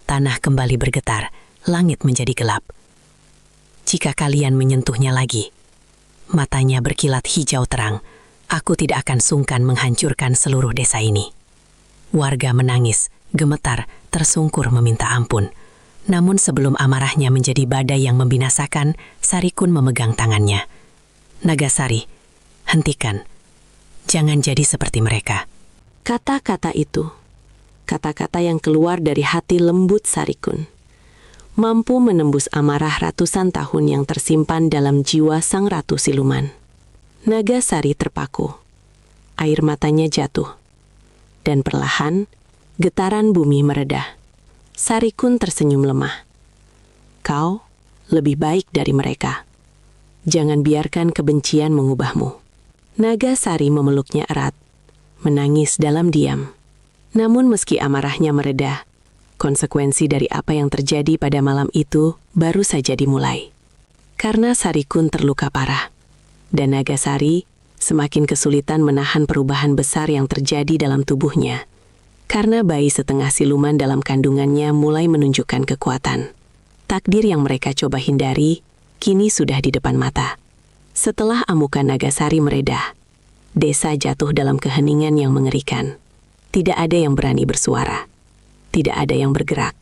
Tanah kembali bergetar, langit menjadi gelap. "Jika kalian menyentuhnya lagi," matanya berkilat hijau terang, "aku tidak akan sungkan menghancurkan seluruh desa ini." Warga menangis, gemetar, tersungkur meminta ampun. Namun sebelum amarahnya menjadi badai yang membinasakan, Sarikun memegang tangannya. "Nagasari, hentikan. Jangan jadi seperti mereka." Kata-kata itu, kata-kata yang keluar dari hati lembut Sarikun, mampu menembus amarah ratusan tahun yang tersimpan dalam jiwa sang ratu siluman. Nagasari terpaku. Air matanya jatuh. Dan perlahan, getaran bumi mereda. Sarikun tersenyum lemah. Kau lebih baik dari mereka. Jangan biarkan kebencian mengubahmu. Nagasari memeluknya erat, menangis dalam diam. Namun meski amarahnya mereda, konsekuensi dari apa yang terjadi pada malam itu baru saja dimulai. Karena Sarikun terluka parah, dan Nagasari semakin kesulitan menahan perubahan besar yang terjadi dalam tubuhnya. Karena bayi setengah siluman dalam kandungannya mulai menunjukkan kekuatan. Takdir yang mereka coba hindari, kini sudah di depan mata. Setelah amukan Nagasari mereda, desa jatuh dalam keheningan yang mengerikan. Tidak ada yang berani bersuara. Tidak ada yang bergerak.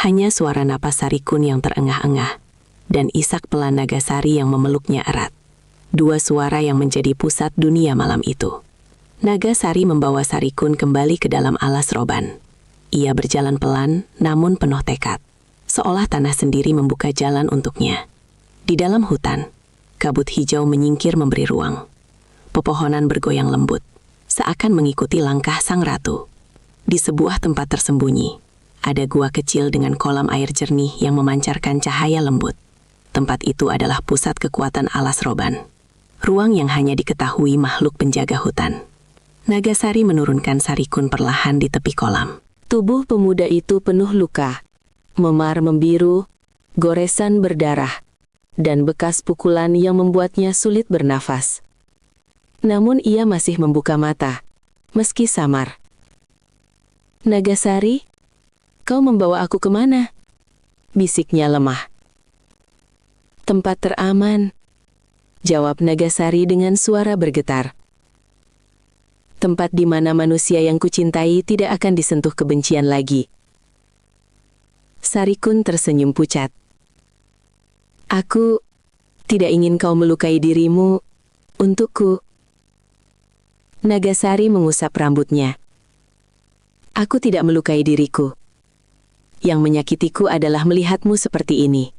Hanya suara napas Sarikun yang terengah-engah, dan isak pelan Nagasari yang memeluknya erat. Dua suara yang menjadi pusat dunia malam itu. Nagasari membawa Sarikun kembali ke dalam alas roban. Ia berjalan pelan, namun penuh tekad. Seolah tanah sendiri membuka jalan untuknya. Di dalam hutan, kabut hijau menyingkir memberi ruang. Pepohonan bergoyang lembut, seakan mengikuti langkah sang ratu. Di sebuah tempat tersembunyi, ada gua kecil dengan kolam air jernih yang memancarkan cahaya lembut. Tempat itu adalah pusat kekuatan alas roban. Ruang yang hanya diketahui makhluk penjaga hutan. Nagasari menurunkan Sarikun perlahan di tepi kolam. Tubuh pemuda itu penuh luka. Memar membiru, goresan berdarah, dan bekas pukulan yang membuatnya sulit bernafas. Namun ia masih membuka mata, meski samar. Nagasari, kau membawa aku kemana? Bisiknya lemah. Tempat teraman, jawab Nagasari dengan suara bergetar. Tempat di mana manusia yang kucintai tidak akan disentuh kebencian lagi. Sarikun tersenyum pucat. Aku tidak ingin kau melukai dirimu untukku. Nagasari mengusap rambutnya. Aku tidak melukai diriku. Yang menyakitiku adalah melihatmu seperti ini.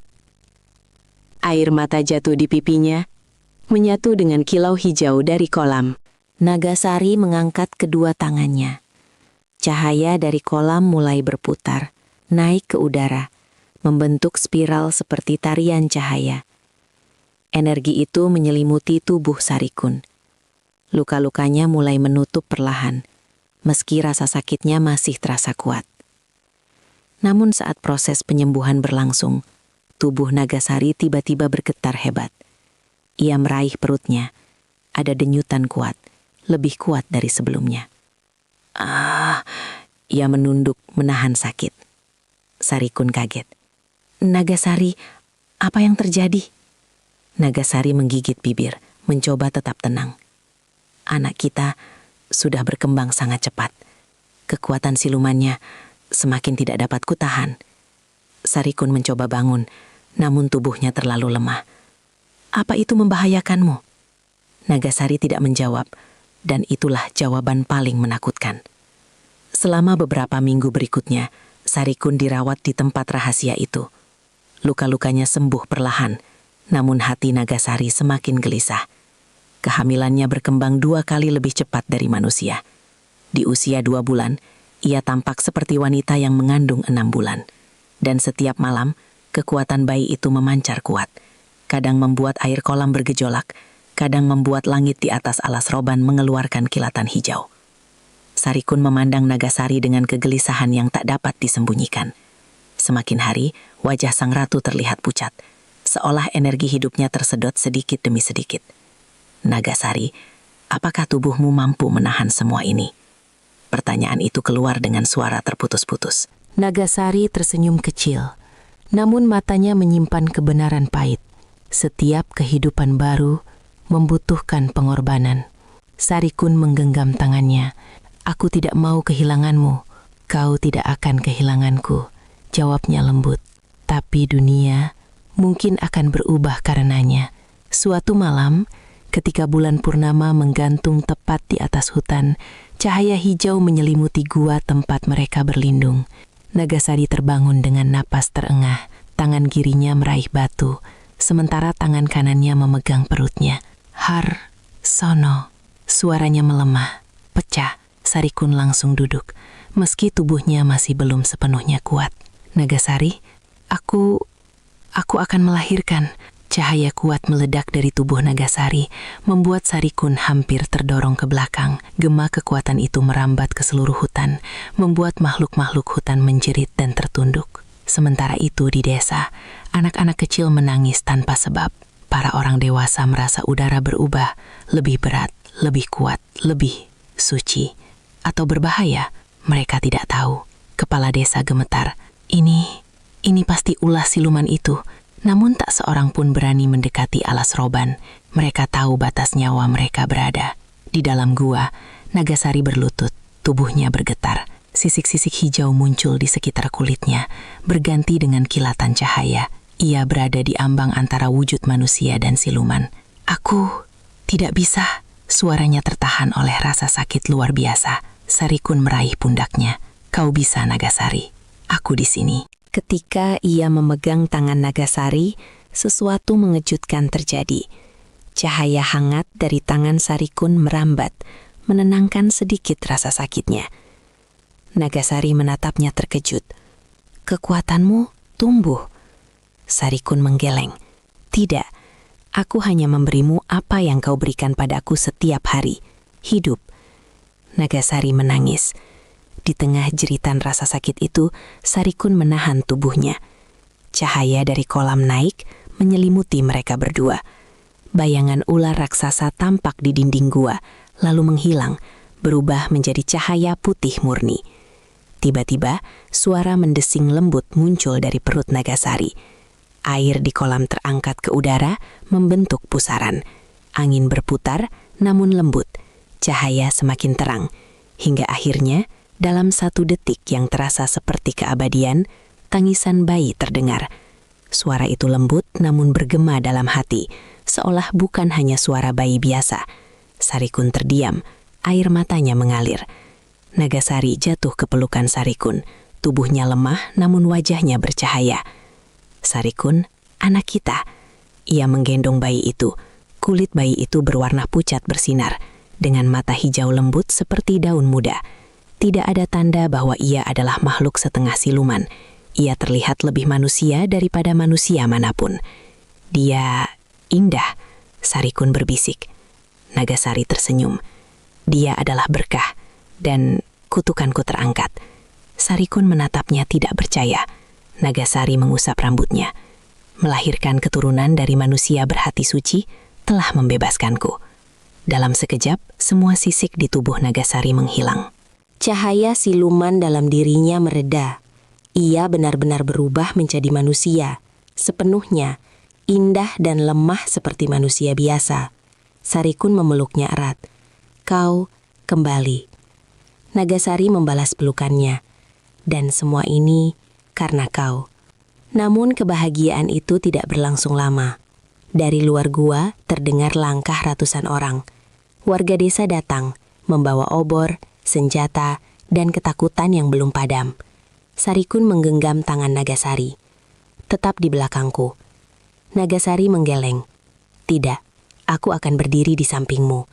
Air mata jatuh di pipinya, menyatu dengan kilau hijau dari kolam. Nagasari mengangkat kedua tangannya. Cahaya dari kolam mulai berputar, naik ke udara, membentuk spiral seperti tarian cahaya. Energi itu menyelimuti tubuh Sarikun. Luka-lukanya mulai menutup perlahan, meski rasa sakitnya masih terasa kuat. Namun saat proses penyembuhan berlangsung, tubuh Nagasari tiba-tiba bergetar hebat. Ia meraih perutnya, ada denyutan kuat, lebih kuat dari sebelumnya. Ia menunduk menahan sakit. Sarikun kaget. Nagasari, apa yang terjadi? Nagasari menggigit bibir, mencoba tetap tenang. Anak kita sudah berkembang sangat cepat. Kekuatan silumannya semakin tidak dapat kutahan. Sarikun mencoba bangun, namun tubuhnya terlalu lemah. Apa itu membahayakanmu? Nagasari tidak menjawab, dan itulah jawaban paling menakutkan. Selama beberapa minggu berikutnya, Sarikun dirawat di tempat rahasia itu. Luka-lukanya sembuh perlahan, namun hati Nagasari semakin gelisah. Kehamilannya berkembang 2 kali lebih cepat dari manusia. Di usia 2 bulan, ia tampak seperti wanita yang mengandung 6 bulan. Dan setiap malam, kekuatan bayi itu memancar kuat. Kadang membuat air kolam bergejolak, kadang membuat langit di atas alas roban mengeluarkan kilatan hijau. Sarikun memandang Nagasari dengan kegelisahan yang tak dapat disembunyikan. Semakin hari, wajah sang ratu terlihat pucat, seolah energi hidupnya tersedot sedikit demi sedikit. Nagasari, apakah tubuhmu mampu menahan semua ini? Pertanyaan itu keluar dengan suara terputus-putus. Nagasari tersenyum kecil, namun matanya menyimpan kebenaran pahit. Setiap kehidupan baru membutuhkan pengorbanan. Sarikun menggenggam tangannya. Aku tidak mau kehilanganmu. Kau tidak akan kehilanganku, jawabnya lembut. Tapi dunia mungkin akan berubah karenanya. Suatu malam, ketika bulan purnama menggantung tepat di atas hutan, cahaya hijau menyelimuti gua tempat mereka berlindung. Nagasari terbangun dengan napas terengah, tangan kirinya meraih batu, sementara tangan kanannya memegang perutnya. Har, Sono, suaranya melemah, pecah. Sarikun langsung duduk, meski tubuhnya masih belum sepenuhnya kuat. Nagasari, aku akan melahirkan. Cahaya kuat meledak dari tubuh Nagasari, membuat Sarikun hampir terdorong ke belakang. Gema kekuatan itu merambat ke seluruh hutan, membuat makhluk-makhluk hutan menjerit dan tertunduk. Sementara itu di desa, anak-anak kecil menangis tanpa sebab. Para orang dewasa merasa udara berubah, lebih berat, lebih kuat, lebih suci, atau berbahaya. Mereka tidak tahu. Kepala desa gemetar. Ini pasti ulah siluman itu. Namun tak seorang pun berani mendekati alas roban. Mereka tahu batas nyawa mereka berada. Di dalam gua, Nagasari berlutut, tubuhnya bergetar. Sisik-sisik hijau muncul di sekitar kulitnya, berganti dengan kilatan cahaya. Ia berada di ambang antara wujud manusia dan siluman. Aku tidak bisa. Suaranya tertahan oleh rasa sakit luar biasa. Sarikun meraih pundaknya. Kau bisa, Nagasari. Aku di sini. Ketika ia memegang tangan Nagasari, sesuatu mengejutkan terjadi. Cahaya hangat dari tangan Sarikun merambat, menenangkan sedikit rasa sakitnya. Nagasari menatapnya terkejut. Kekuatanmu tumbuh. Sarikun menggeleng. Tidak, aku hanya memberimu apa yang kau berikan padaku setiap hari. Hidup. Nagasari menangis. Di tengah jeritan rasa sakit itu, Sarikun menahan tubuhnya. Cahaya dari kolam naik, menyelimuti mereka berdua. Bayangan ular raksasa tampak di dinding gua, lalu menghilang, berubah menjadi cahaya putih murni. Tiba-tiba, suara mendesing lembut muncul dari perut Nagasari. Air di kolam terangkat ke udara, membentuk pusaran. Angin berputar, namun lembut. Cahaya semakin terang, hingga akhirnya, dalam 1 detik yang terasa seperti keabadian, tangisan bayi terdengar. Suara itu lembut namun bergema dalam hati, seolah bukan hanya suara bayi biasa. Sarikun terdiam, air matanya mengalir. Nagasari jatuh ke pelukan Sarikun, tubuhnya lemah namun wajahnya bercahaya. Sarikun, anak kita. Ia menggendong bayi itu. Kulit bayi itu berwarna pucat bersinar, dengan mata hijau lembut seperti daun muda. Tidak ada tanda bahwa ia adalah makhluk setengah siluman. Ia terlihat lebih manusia daripada manusia manapun. Dia indah, Sarikun berbisik. Nagasari tersenyum. Dia adalah berkah, dan kutukanku terangkat. Sarikun menatapnya tidak percaya. Nagasari mengusap rambutnya. Melahirkan keturunan dari manusia berhati suci telah membebaskanku. Dalam sekejap, semua sisik di tubuh Nagasari menghilang. Cahaya siluman dalam dirinya mereda. Ia benar-benar berubah menjadi manusia, sepenuhnya, indah dan lemah seperti manusia biasa. Sarikun memeluknya erat. Kau kembali. Nagasari membalas pelukannya. Dan semua ini karena kau. Namun kebahagiaan itu tidak berlangsung lama. Dari luar gua terdengar langkah ratusan orang. Warga desa datang, membawa obor, senjata, dan ketakutan yang belum padam. Sarikun menggenggam tangan Nagasari. Tetap di belakangku. Nagasari menggeleng. Tidak, aku akan berdiri di sampingmu.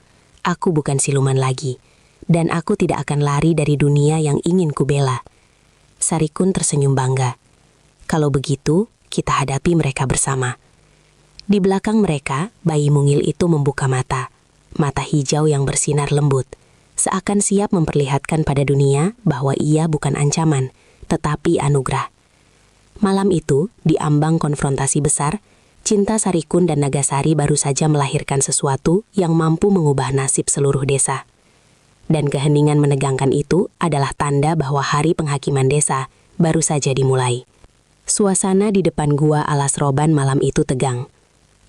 Aku bukan siluman lagi, dan aku tidak akan lari dari dunia yang ingin kubela. Sarikun tersenyum bangga. Kalau begitu, kita hadapi mereka bersama. Di belakang mereka, bayi mungil itu membuka mata. Mata hijau yang bersinar lembut. Seakan siap memperlihatkan pada dunia bahwa ia bukan ancaman, tetapi anugerah. Malam itu, di ambang konfrontasi besar, cinta Sarikun dan Nagasari baru saja melahirkan sesuatu yang mampu mengubah nasib seluruh desa. Dan keheningan menegangkan itu adalah tanda bahwa hari penghakiman desa baru saja dimulai. Suasana di depan gua alas roban malam itu tegang.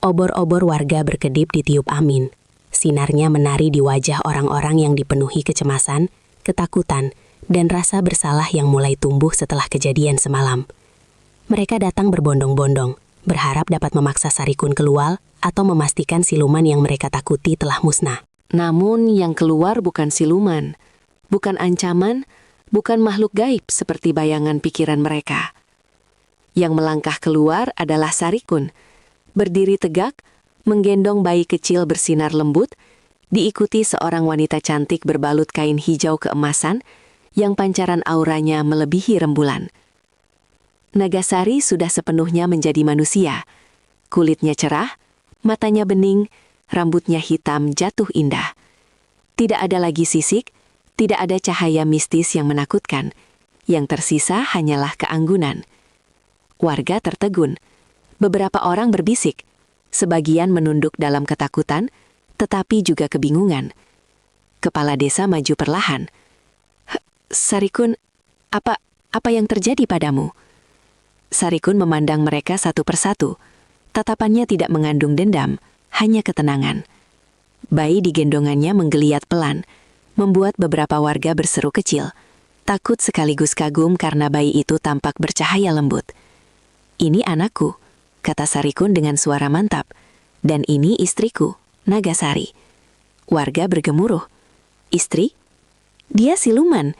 Obor-obor warga berkedip ditiup angin. Sinarnya menari di wajah orang-orang yang dipenuhi kecemasan, ketakutan, dan rasa bersalah yang mulai tumbuh setelah kejadian semalam. Mereka datang berbondong-bondong, berharap dapat memaksa Sarikun keluar atau memastikan siluman yang mereka takuti telah musnah. Namun yang keluar bukan siluman, bukan ancaman, bukan makhluk gaib seperti bayangan pikiran mereka. Yang melangkah keluar adalah Sarikun, berdiri tegak, menggendong bayi kecil bersinar lembut, diikuti seorang wanita cantik berbalut kain hijau keemasan yang pancaran auranya melebihi rembulan. Nagasari sudah sepenuhnya menjadi manusia. Kulitnya cerah, matanya bening, rambutnya hitam jatuh indah. Tidak ada lagi sisik, tidak ada cahaya mistis yang menakutkan. Yang tersisa hanyalah keanggunan. Warga tertegun. Beberapa orang berbisik. Sebagian menunduk dalam ketakutan, tetapi juga kebingungan. Kepala desa maju perlahan. Sarikun, apa yang terjadi padamu? Sarikun memandang mereka satu persatu. Tatapannya tidak mengandung dendam, hanya ketenangan. Bayi di gendongannya menggeliat pelan, membuat beberapa warga berseru kecil. Takut sekaligus kagum karena bayi itu tampak bercahaya lembut. Ini anakku, kata Sarikun dengan suara mantap. Dan ini istriku, Nagasari. Warga bergemuruh. Istri? Dia siluman.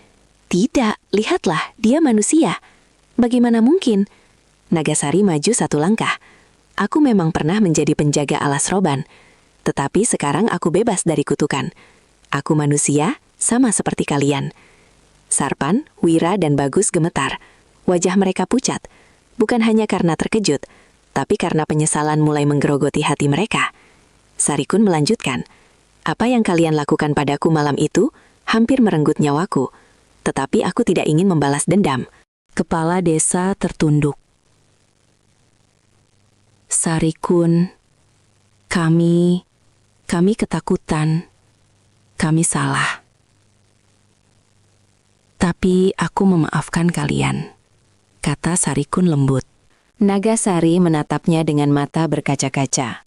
Tidak, lihatlah, dia manusia. Bagaimana mungkin? Nagasari maju satu langkah. Aku memang pernah menjadi penjaga alas roban. Tetapi sekarang aku bebas dari kutukan. Aku manusia, sama seperti kalian. Sarpan, Wira, dan Bagus gemetar. Wajah mereka pucat. Bukan hanya karena terkejut, tapi karena penyesalan mulai menggerogoti hati mereka. Sarikun melanjutkan, apa yang kalian lakukan padaku malam itu hampir merenggut nyawaku, tetapi aku tidak ingin membalas dendam. Kepala desa tertunduk. Sarikun, kami ketakutan. Kami salah. Tapi aku memaafkan kalian, kata Sarikun lembut. Nagasari menatapnya dengan mata berkaca-kaca.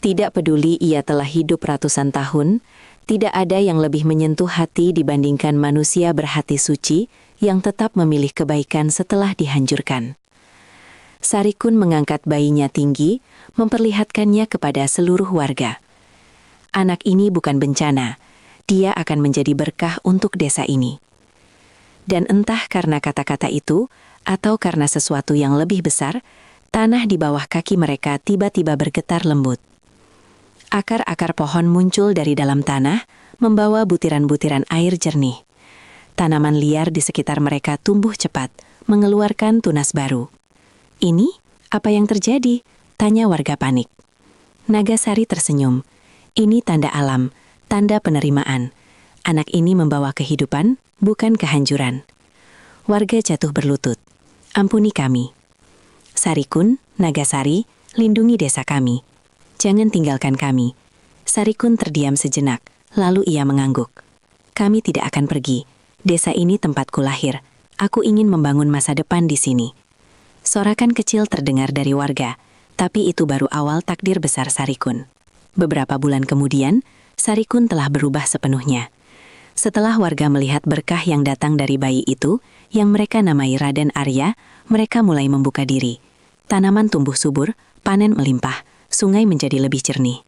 Tidak peduli ia telah hidup ratusan tahun, tidak ada yang lebih menyentuh hati dibandingkan manusia berhati suci yang tetap memilih kebaikan setelah dihancurkan. Sarikun mengangkat bayinya tinggi, memperlihatkannya kepada seluruh warga. Anak ini bukan bencana, dia akan menjadi berkah untuk desa ini. Dan entah karena kata-kata itu, atau karena sesuatu yang lebih besar, tanah di bawah kaki mereka tiba-tiba bergetar lembut. Akar-akar pohon muncul dari dalam tanah, membawa butiran-butiran air jernih. Tanaman liar di sekitar mereka tumbuh cepat, mengeluarkan tunas baru. Ini, apa yang terjadi? Tanya warga panik. Nagasari tersenyum. Ini tanda alam, tanda penerimaan. Anak ini membawa kehidupan, bukan kehancuran. Warga jatuh berlutut. Ampuni kami. Sarikun, Nagasari, lindungi desa kami. Jangan tinggalkan kami. Sarikun terdiam sejenak, lalu ia mengangguk. Kami tidak akan pergi. Desa ini tempatku lahir. Aku ingin membangun masa depan di sini. Sorakan kecil terdengar dari warga, tapi itu baru awal takdir besar Sarikun. Beberapa bulan kemudian, Sarikun telah berubah sepenuhnya. Setelah warga melihat berkah yang datang dari bayi itu, yang mereka namai Raden Arya, mereka mulai membuka diri. Tanaman tumbuh subur, panen melimpah, sungai menjadi lebih jernih.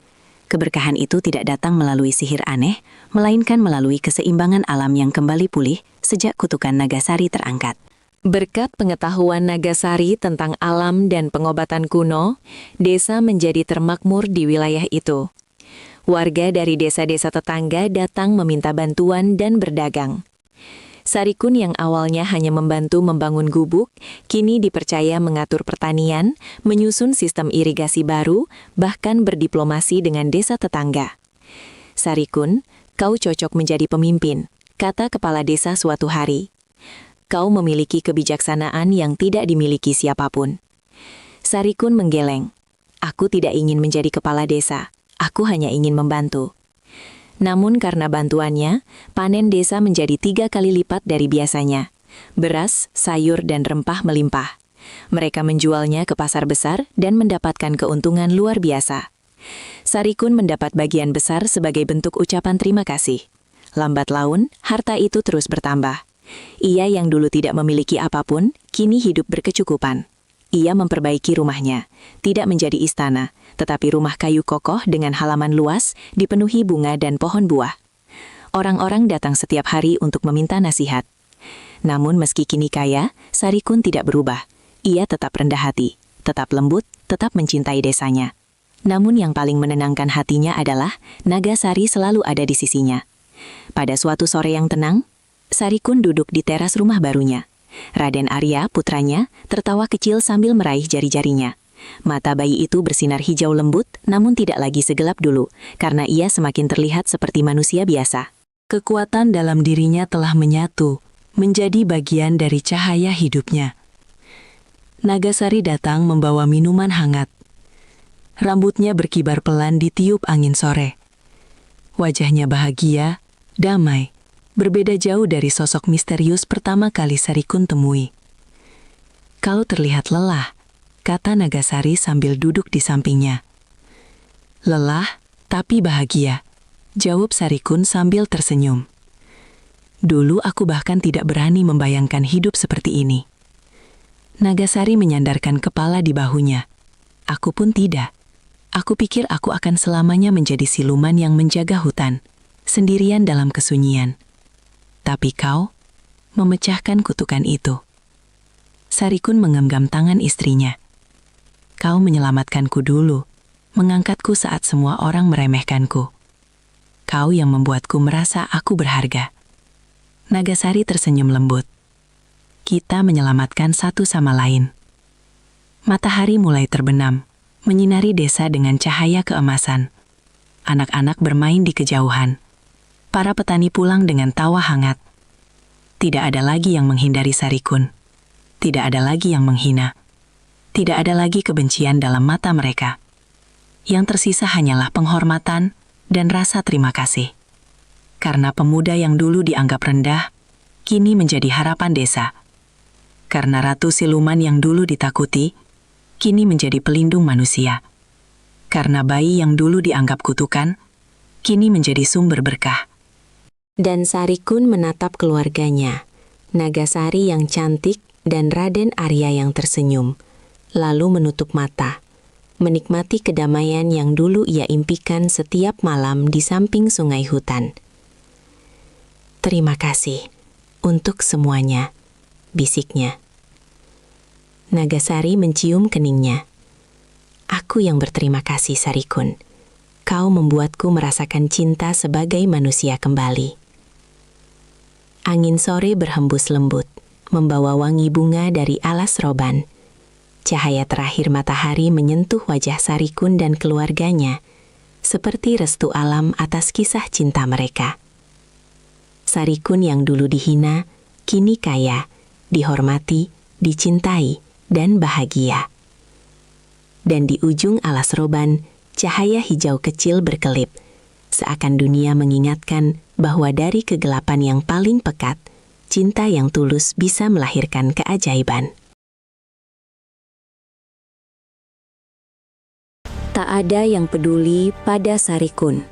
Keberkahan itu tidak datang melalui sihir aneh, melainkan melalui keseimbangan alam yang kembali pulih sejak kutukan Nagasari terangkat. Berkat pengetahuan Nagasari tentang alam dan pengobatan kuno, desa menjadi termakmur di wilayah itu. Warga dari desa-desa tetangga datang meminta bantuan dan berdagang. Sarikun yang awalnya hanya membantu membangun gubuk, kini dipercaya mengatur pertanian, menyusun sistem irigasi baru, bahkan berdiplomasi dengan desa tetangga. Sarikun, kau cocok menjadi pemimpin, kata kepala desa suatu hari. Kau memiliki kebijaksanaan yang tidak dimiliki siapapun. Sarikun menggeleng. Aku tidak ingin menjadi kepala desa, aku hanya ingin membantu. Namun karena bantuannya, panen desa menjadi 3 kali lipat dari biasanya. Beras, sayur, dan rempah melimpah. Mereka menjualnya ke pasar besar dan mendapatkan keuntungan luar biasa. Sarikun mendapat bagian besar sebagai bentuk ucapan terima kasih. Lambat laun, harta itu terus bertambah. Ia yang dulu tidak memiliki apapun, kini hidup berkecukupan. Ia memperbaiki rumahnya, tidak menjadi istana, tetapi rumah kayu kokoh dengan halaman luas, dipenuhi bunga dan pohon buah. Orang-orang datang setiap hari untuk meminta nasihat. Namun meski kini kaya, Sarikun tidak berubah. Ia tetap rendah hati, tetap lembut, tetap mencintai desanya. Namun yang paling menenangkan hatinya adalah Nagasari selalu ada di sisinya. Pada suatu sore yang tenang, Sarikun duduk di teras rumah barunya. Raden Arya, putranya, tertawa kecil sambil meraih jari-jarinya. Mata bayi itu bersinar hijau lembut, namun tidak lagi segelap dulu, karena ia semakin terlihat seperti manusia biasa. Kekuatan dalam dirinya telah menyatu, menjadi bagian dari cahaya hidupnya. Nagasari datang membawa minuman hangat. Rambutnya berkibar pelan ditiup angin sore. Wajahnya bahagia, damai, berbeda jauh dari sosok misterius pertama kali Sarikun temui. "Kau terlihat lelah," kata Nagasari sambil duduk di sampingnya. "Lelah, tapi bahagia," jawab Sarikun sambil tersenyum. "Dulu aku bahkan tidak berani membayangkan hidup seperti ini." Nagasari menyandarkan kepala di bahunya. "Aku pun tidak. Aku pikir aku akan selamanya menjadi siluman yang menjaga hutan, sendirian dalam kesunyian. Tapi kau memecahkan kutukan itu." Sarikun menggenggam tangan istrinya. "Kau menyelamatkanku dulu, mengangkatku saat semua orang meremehkanku. Kau yang membuatku merasa aku berharga." Nagasari tersenyum lembut. "Kita menyelamatkan satu sama lain." Matahari mulai terbenam, menyinari desa dengan cahaya keemasan. Anak-anak bermain di kejauhan. Para petani pulang dengan tawa hangat. Tidak ada lagi yang menghindari Sarikun. Tidak ada lagi yang menghina. Tidak ada lagi kebencian dalam mata mereka. Yang tersisa hanyalah penghormatan dan rasa terima kasih. Karena pemuda yang dulu dianggap rendah, kini menjadi harapan desa. Karena ratu siluman yang dulu ditakuti, kini menjadi pelindung manusia. Karena bayi yang dulu dianggap kutukan, kini menjadi sumber berkah. Dan Sarikun menatap keluarganya, Nagasari yang cantik dan Raden Arya yang tersenyum, lalu menutup mata, menikmati kedamaian yang dulu ia impikan setiap malam di samping sungai hutan. "Terima kasih untuk semuanya," bisiknya. Nagasari mencium keningnya. "Aku yang berterima kasih, Sarikun. Kau membuatku merasakan cinta sebagai manusia kembali." Angin sore berhembus lembut, membawa wangi bunga dari alas roban. Cahaya terakhir matahari menyentuh wajah Sarikun dan keluarganya, seperti restu alam atas kisah cinta mereka. Sarikun yang dulu dihina, kini kaya, dihormati, dicintai, dan bahagia. Dan di ujung alas roban, cahaya hijau kecil berkelip, seakan dunia mengingatkan bahwa dari kegelapan yang paling pekat, cinta yang tulus bisa melahirkan keajaiban. Tak ada yang peduli pada Sarikun.